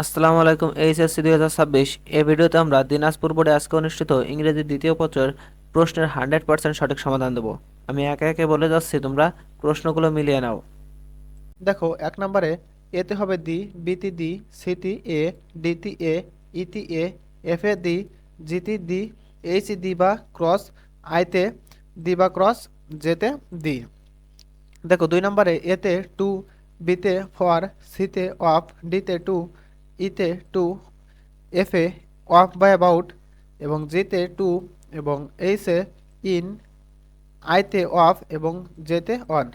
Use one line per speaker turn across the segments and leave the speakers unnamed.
আসসালামু আলাইকুম। এইচএসসি 2026 এই ভিডিওতে আমরা দিনাজপুর বোর্ডে আজকে অনুষ্ঠিত ইংরেজি দ্বিতীয় পত্রের প্রশ্নের 100% সঠিক সমাধান দেব। আমি একে একে বলে যাচ্ছি, তোমরা প্রশ্নগুলো মিলিয়ে নাও।
দেখো 1 নম্বরে এতে হবে দি, বিতে দি, সিতে এ, ডিতে এ, ইতে এ, এফে দি, জিতে দি, এইচে দি বা ক্রস, আইতে দি বা ক্রস, জেতে দি। দেখো 2 নম্বরে এতে টু, বিতে ফর, সিতে অফ, ডিতে টু, ইতে টু, এফে অফ বা অ্যাবাউট, এবং জিতে টু, এবং এইচে ইন, আইতে অফ, এবং জেতে অন।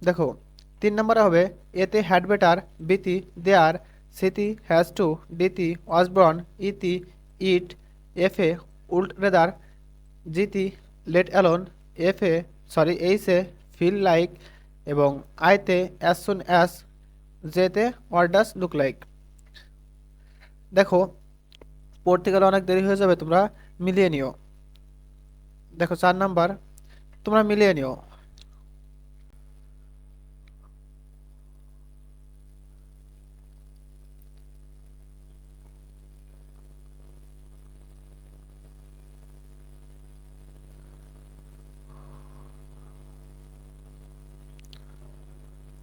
দেখো 3 নম্বরে হবে এতে হ্যাড বেটার, বিতি দেয়ার, সিতি হ্যাজ টু, ডিতি ওয়াজ ইতি ইট, এফে উল্ড রেদার, জিতি লেট অ্যালোন, এইসে ফিল লাইক, এবং আইতে অ্যাজ সুন অ্যাজ, জেতে হোয়াট ডাজ লুক লাইক। দেখো পড়তে গেলে অনেক দেরি হয়ে যাবে, তোমরা মিলিয়ে নিও। দেখো 4 নাম্বার, তোমরা মিলিয়ে নিও।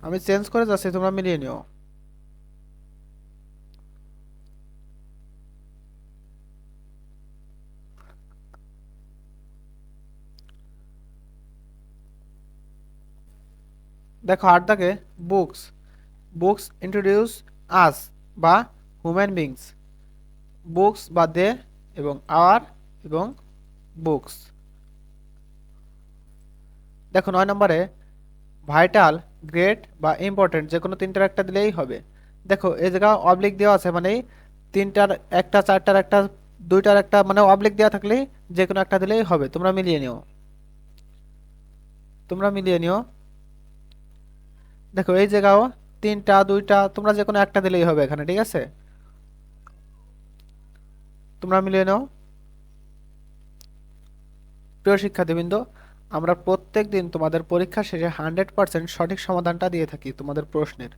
আমি চেঞ্জ করে যাচ্ছি, তোমরা মিলিয়ে নিও। দেখো 8 দাগে বুকস, বুকস ইন্ট্রোডিউস আস বা হিউম্যান বিংস, বুকস বা দে, এবং আওয়ার, এবং বুকস। দেখো 9 নম্বরে ভাইটাল, গ্রেট বা ইম্পর্টেন্ট যে কোনো তিনটার একটা দিলেই হবে। দেখো এই জায়গা অবলিক দেওয়া আছে, মানে তিনটার একটা, চারটার একটা, দুইটার একটা, মানে অবলিক দেওয়া থাকলেই যে কোনো একটা দিলেই হবে। তোমরা মিলিয়ে নিও, তোমরা মিলিয়ে নিও। দেখো এই জায়গাও তিনটা, দুইটা, তোমরা যে কোনো একটা দিলেই হবে এখানে, ঠিক আছে? তোমরা মিলিয়ে নাও। প্রিয় শিক্ষার্থীবৃন্দ, আমরা প্রত্যেক দিন তোমাদের পরীক্ষা শেষে 100% সঠিক সমাধানটা দিয়ে থাকি তোমাদের প্রশ্নের।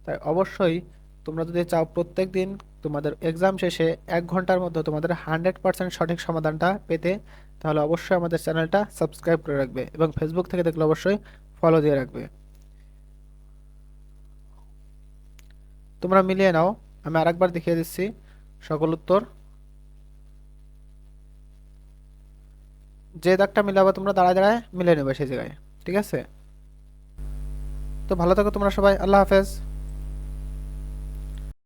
তাই অবশ্যই তোমরা যদি চাও প্রত্যেক দিন তোমাদের এক্সাম শেষে 1 ঘন্টার মধ্যে তোমাদের 100% সঠিক সমাধানটা পেতে, তাহলে অবশ্যই আমাদের চ্যানেলটা সাবস্ক্রাইব করে রাখবে, এবং ফেসবুক থেকে দেখলে অবশ্যই ফলো দিয়ে রাখবে। তোমরা মিলিয়ে নাও, আমি আরেকবার দেখিয়ে দিচ্ছি সকল উত্তর। যে দাগটা মিলাবে তোমরা দাঁড়ায় দাঁড়ায় মিলিয়ে নেবে সেই জায়গায়, ঠিক আছে? তো ভালো থাকো তোমরা সবাই, আল্লাহ হাফেজ।